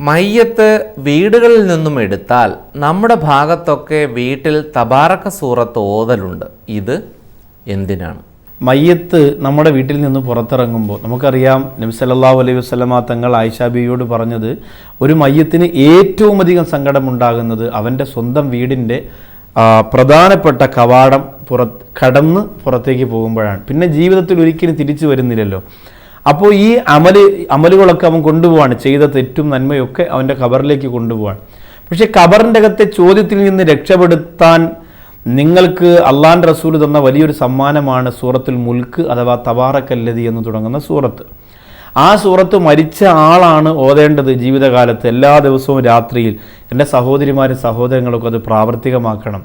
മയ്യത്ത് വീടുകളിൽ നിന്നും എടുത്താൽ നമ്മുടെ ഭാഗത്തൊക്കെ വീട്ടിൽ തബാറക സൂറത്ത് ഓതലുണ്ട്. ഇത് എന്തിനാണ്? മയ്യത്ത് നമ്മുടെ വീട്ടിൽ നിന്ന് പുറത്തിറങ്ങുമ്പോൾ നമുക്കറിയാം, നബി സല്ലല്ലാഹു അലൈഹി വസല്ലമ തങ്ങൾ ആയിഷ ബീവിയോട് പറഞ്ഞത്, ഒരു മയ്യത്തിന് ഏറ്റവും അധികം സങ്കടമുണ്ടാകുന്നത് അവൻ്റെ സ്വന്തം വീടിൻ്റെ പ്രധാനപ്പെട്ട കവാടം കടന്ന് പുറത്തേക്ക് പോകുമ്പോഴാണ്. പിന്നെ ജീവിതത്തിൽ ഒരിക്കലും തിരിച്ചു വരുന്നില്ലല്ലോ. അപ്പോൾ ഈ അമലുകളൊക്കെ അവൻ കൊണ്ടുപോവാണ്, ചെയ്ത തെറ്റും നന്മയൊക്കെ അവൻ്റെ ഖബറിലേക്ക് കൊണ്ടുപോവാണ്. പക്ഷേ ഖബറിൻ്റെ അകത്തെ ചോദ്യത്തിൽ നിന്ന് രക്ഷപ്പെടുത്താൻ നിങ്ങൾക്ക് അള്ളാഹുവിൻ്റെ റസൂൽ തന്ന വലിയൊരു സമ്മാനമാണ് സൂറത്തുൽ മുൽക്ക് അഥവാ തബാറക്കല്ലദി എന്ന് തുടങ്ങുന്ന സൂറത്ത്. ആ സൂറത്ത് മരിച്ച ആളാണ് ഓതേണ്ടത് ജീവിതകാലത്ത് എല്ലാ ദിവസവും രാത്രിയിൽ. എൻ്റെ സഹോദരിമാരും സഹോദരങ്ങളൊക്കെ അത് പ്രാവർത്തികമാക്കണം.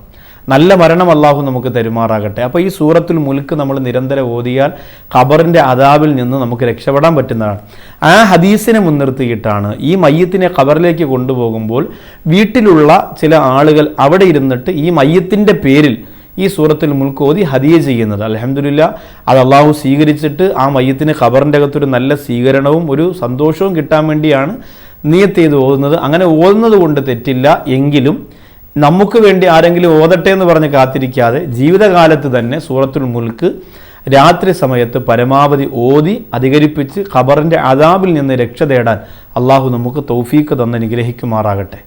നല്ല മരണം അള്ളാഹു നമുക്ക് തരുമാറാകട്ടെ. അപ്പോൾ ഈ സൂറത്തുൽ മുൽക്ക് നമ്മൾ നിരന്തരം ഓതിയാൽ ഖബറിൻ്റെ അദാബിൽ നിന്ന് നമുക്ക് രക്ഷപ്പെടാൻ പറ്റുന്നതാണ്. ആ ഹദീസിനെ മുൻനിർത്തിയിട്ടാണ് ഈ മയ്യത്തിനെ ഖബറിലേക്ക് കൊണ്ടുപോകുമ്പോൾ വീട്ടിലുള്ള ചില ആളുകൾ അവിടെ ഇരുന്നിട്ട് ഈ മയ്യത്തിൻ്റെ പേരിൽ ഈ സൂറത്തുൽ മുൽക്ക് ഓതി ഹദിയ ചെയ്യുന്നത്. അൽഹംദുലില്ലാ, അത് അള്ളാഹു സ്വീകരിച്ചിട്ട് ആ മയ്യത്തിന് ഖബറിൻ്റെ അകത്തൊരു നല്ല സ്വീകരണവും ഒരു സന്തോഷവും കിട്ടാൻ വേണ്ടിയാണ് നിയത്ത് ചെയ്ത് ഓതുന്നത്. അങ്ങനെ ഓതുന്നത് കൊണ്ട് തെറ്റില്ല. എങ്കിലും നമുക്ക് വേണ്ടി ആരെങ്കിലും ഓതട്ടെ എന്ന് പറഞ്ഞ് കാത്തിരിക്കാതെ ജീവിതകാലത്ത് തന്നെ സൂറത്തുൽ മുൽക്ക് രാത്രി സമയത്ത് പരമാവധി ഓതി അധികരിപ്പിച്ച് ഖബറിൻ്റെ അദാബിൽ നിന്ന് രക്ഷ തേടാൻ അള്ളാഹു നമുക്ക് തൗഫീക്ക് തന്ന് അനുഗ്രഹിക്കുമാറാകട്ടെ.